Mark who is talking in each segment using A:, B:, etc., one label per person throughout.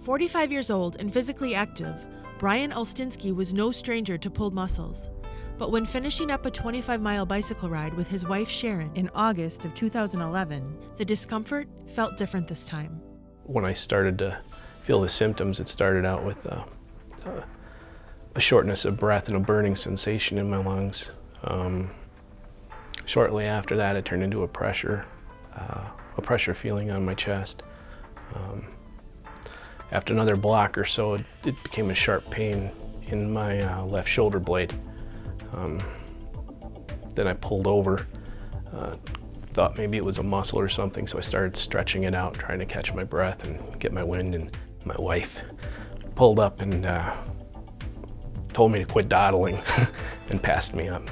A: 45 years old and physically active, Brian Olsztynski was no stranger to pulled muscles. But when finishing up a 25-mile bicycle ride with his wife Sharon in August of 2011, the discomfort felt different this time.
B: When I started to feel the symptoms, it started out with a shortness of breath and a burning sensation in my lungs. Shortly after that, it turned into a pressure feeling on my chest. After another block or so, it became a sharp pain in my left shoulder blade. Then I pulled over, thought maybe it was a muscle or something, so I started stretching it out, trying to catch my breath and get my wind, and my wife pulled up and told me to quit dawdling and passed me up.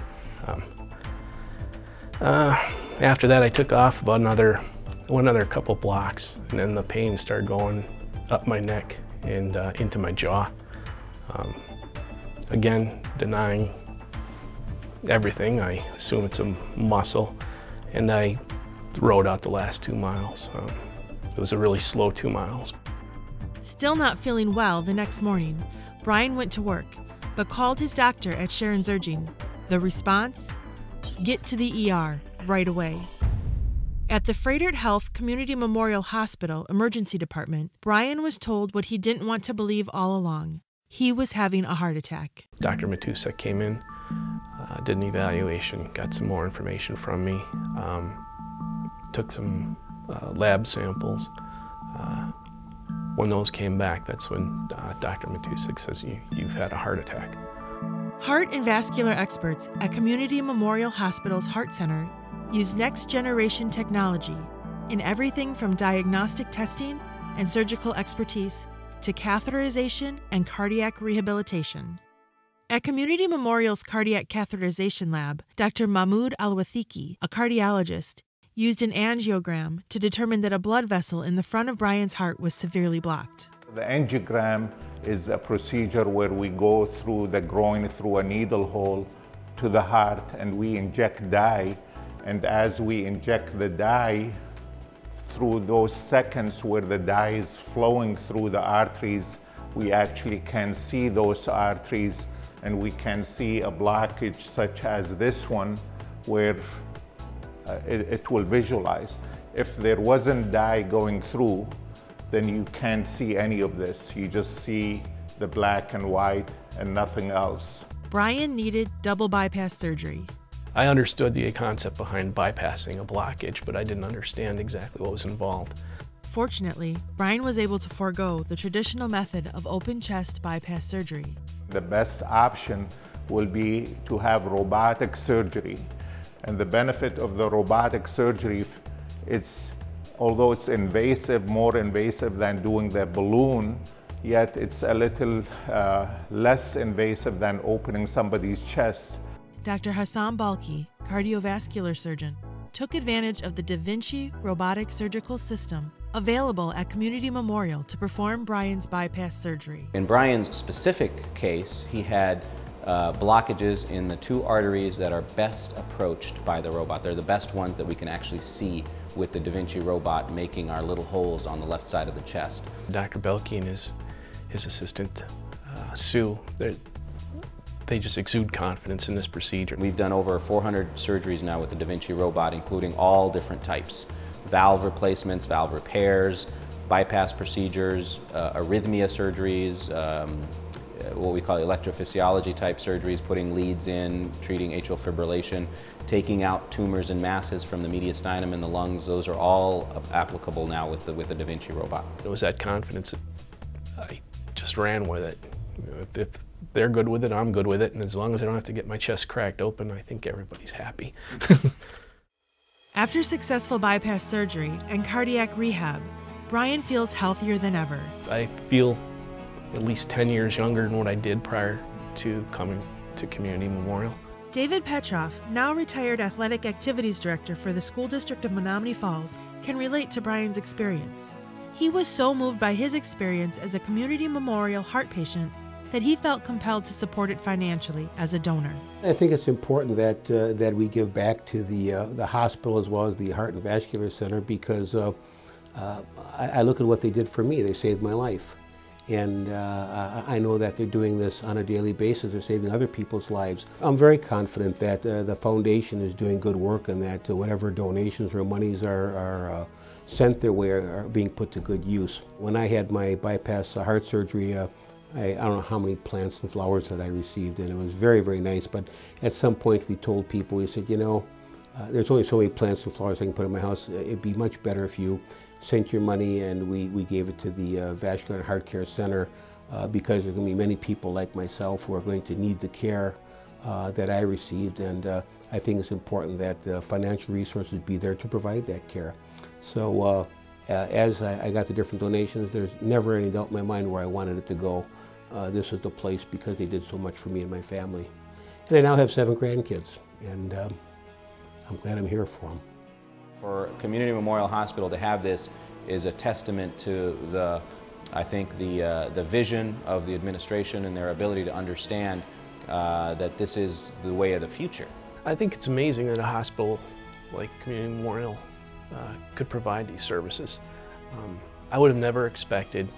B: After that, I took off about another couple blocks, and then the pain started going up my neck and into my jaw. Again, denying everything. I assume it's a muscle, and I rode out the last 2 miles. It was a really slow 2 miles.
A: Still not feeling well the next morning, Brian went to work, but called his doctor at Sharon's urging. The response? Get to the ER right away. At the Fredert Health Community Memorial Hospital Emergency Department, Brian was told what he didn't want to believe all along. He was having a heart attack.
B: Dr. Matuszek came in, did an evaluation, got some more information from me, took some lab samples. When those came back, that's when Dr. Matuszek says, you've had a heart attack.
A: Heart and vascular experts at Community Memorial Hospital's Heart Center use next-generation technology in everything from diagnostic testing and surgical expertise to catheterization and cardiac rehabilitation. At Community Memorial's cardiac catheterization lab, Dr. Mahmoud Alwathiki, a cardiologist, used an angiogram to determine that a blood vessel in the front of Brian's heart was severely blocked.
C: The angiogram is a procedure where we go through the groin through a needle hole to the heart, and we inject dye. And as we inject the dye, through those seconds where the dye is flowing through the arteries, we actually can see those arteries, and we can see a blockage such as this one where it will visualize. If there wasn't dye going through, then you can't see any of this. You just see the black and white and nothing else.
A: Brian needed double bypass surgery.
B: I understood the concept behind bypassing a blockage, but I didn't understand exactly what was involved.
A: Fortunately, Brian was able to forego the traditional method of open chest bypass surgery.
C: The best option will be to have robotic surgery. And the benefit of the robotic surgery, although it's invasive, more invasive than doing the balloon, yet it's a little less invasive than opening somebody's chest.
A: Dr. Hassan Balki, cardiovascular surgeon, took advantage of the Da Vinci robotic surgical system available at Community Memorial to perform Brian's bypass surgery.
D: In Brian's specific case, he had blockages in the 2 arteries that are best approached by the robot. They're the best ones that we can actually see with the Da Vinci robot making our little holes on the left side of the chest.
B: Dr. Belke and his assistant, Sue, they just exude confidence in this procedure.
D: We've done over 400 surgeries now with the Da Vinci robot, including all different types. Valve replacements, valve repairs, bypass procedures, arrhythmia surgeries, what we call electrophysiology type surgeries, putting leads in, treating atrial fibrillation, taking out tumors and masses from the mediastinum and the lungs. Those are all applicable now with the Da Vinci robot.
B: It was that confidence that I just ran with it. If they're good with it, I'm good with it, and as long as I don't have to get my chest cracked open, I think everybody's happy.
A: After successful bypass surgery and cardiac rehab, Brian feels healthier than ever.
B: I feel at least 10 years younger than what I did prior to coming to Community Memorial.
A: David Petroff, now retired athletic activities director for the school district of Menominee Falls, can relate to Brian's experience. He was so moved by his experience as a Community Memorial heart patient that he felt compelled to support it financially as a donor.
E: I think it's important that we give back to the hospital as well as the Heart and Vascular Center, because I look at what they did for me. They saved my life. And I know that they're doing this on a daily basis. They're saving other people's lives. I'm very confident that the foundation is doing good work and that whatever donations or monies are sent their way are being put to good use. When I had my bypass heart surgery, I don't know how many plants and flowers that I received, and it was very, very nice. But at some point we told people, we said, you know, there's only so many plants and flowers I can put in my house. It'd be much better if you sent your money, and we gave it to the Vascular and Heart Care Center because there's going to be many people like myself who are going to need the care that I received, and I think it's important that the financial resources be there to provide that care. So as I got the different donations, there's never any doubt in my mind where I wanted it to go. This was the place because they did so much for me and my family. And I now have 7 grandkids, and I'm glad I'm here for them.
D: For Community Memorial Hospital to have this is a testament to I think the vision of the administration and their ability to understand that this is the way of the future.
B: I think it's amazing that a hospital like Community Memorial could provide these services. I would have never expected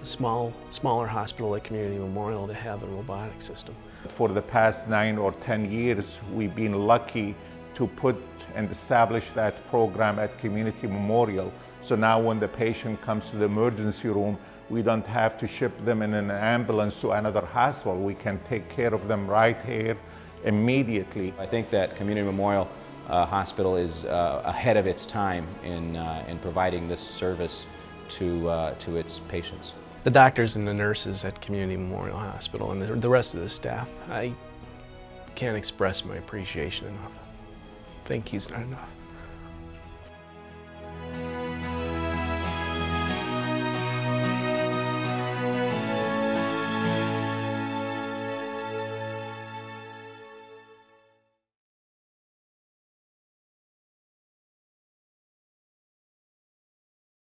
B: a smaller hospital like Community Memorial to have a robotic system.
C: For the past 9 or 10 years, we've been lucky to put and establish that program at Community Memorial. So now when the patient comes to the emergency room, we don't have to ship them in an ambulance to another hospital. We can take care of them right here immediately.
D: I think that Community Memorial Hospital is ahead of its time in providing this service to its patients.
B: The doctors and the nurses at Community Memorial Hospital and the rest of the staff, I can't express my appreciation enough. Thank you's not enough.